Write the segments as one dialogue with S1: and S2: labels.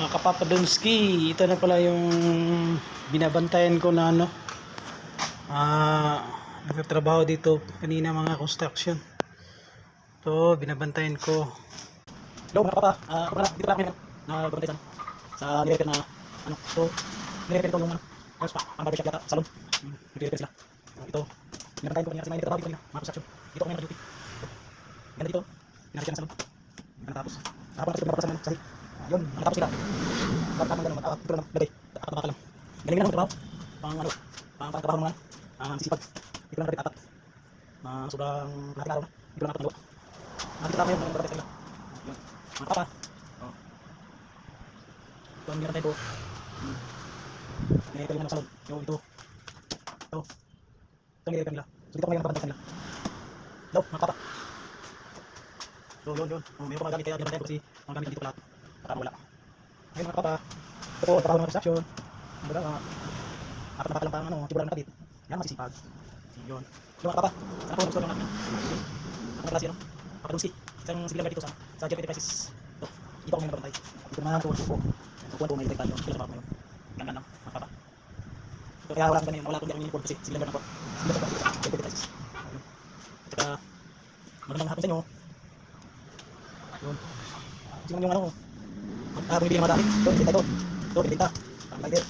S1: Mga kapapadonski, ito na pala yung binabantayan ko na nagtatrabaho dito kanina, mga construction. Ito, binabantayan ko. Hello mga kapa, ako pala, dito pala kami nagbabantay sa nirepair na so, nirepair ito yung house pa, ang barbershop yata, salon. Nirepair sila. Ito, binabantayan ko kanina kasi may nagtatrabaho dito kanina, mga construction. Dito kami nag-duty. Ganda dito, pinakita ng salon. Natapos. Tapos natin pinapasa naman kasi yun, natapos sila. Tapos naman ganun, ito lang, lagay. Taka lang. Galing lang magtrabaho. Pang trabaho naman. Sisipag. Ito lang apat. Sobrang lahat araw na. Ito lang apat na gawa. Nakikita mo yun, mga babatay sa kanila. Yun. Mga papa. Oh. Ito ang ginatay ko. Ginatay ko yung salon. Yung ito. Ito. Ito ang ginatay nila. So dito ko ngayon nakabantay sa kanila. Hello, mga papa. Yun. Mayroon ko mga gamit kaya binabantayan ko kasi mga gamit dito pala. Baka wala. Ayun mga papa. Ito po, trabaho ng construction. Baga, apat na paka lang pang tibula ng nakabit. Yan, masisipag. Yun. Yung mga papa, sana po gusto naman natin. Ang klase, papadungsi. Isang sibilang dito sa Jeff Enterprises. Ito ako ngayon nabantay. Ito naman po, kukuhan po may detect tayo. Ito lang ngayon. Ganyan lang, mga papa. Ito kaya wala akong ganyan, wala akong ganyan po kasi sibilang po. Sibilang po sa Jeff Enterprises. At saka, magandang hapon sa inyo. Yun. Sino yung bumibili ng mga gamit. Ito, bibinta. Pang lighter,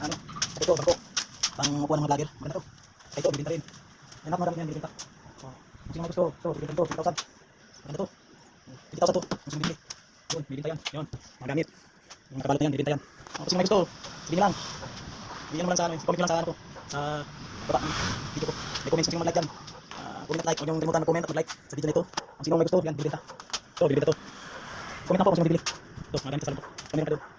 S1: ito, bangko. Pang upuan ng mga lager. Maganda to. Ito, bibinta rin. Yan ako, marami yan, bibinta. Sino mga gusto, ito, bibinta to, 50,000. Maganda to. 50,000 to, sino bibili. Yun, bibinta yan. Yun, mga gamit. Yung nakabalot na yan, bibinta yan. Sino mga gusto, sige lang. Bigyan mo lang sa comment lang sa sa baba, video ko. May comment kung sino mag-like dyan. Comment at like, huwag yung kalimutan mag-comment at mag-like sa video na ito. Kung sino may gusto, yan, bibinta. Ito, bibinta to. Comment lang po kung sino bibili. Ito, mga gamit sa salon ko. Comment na doon.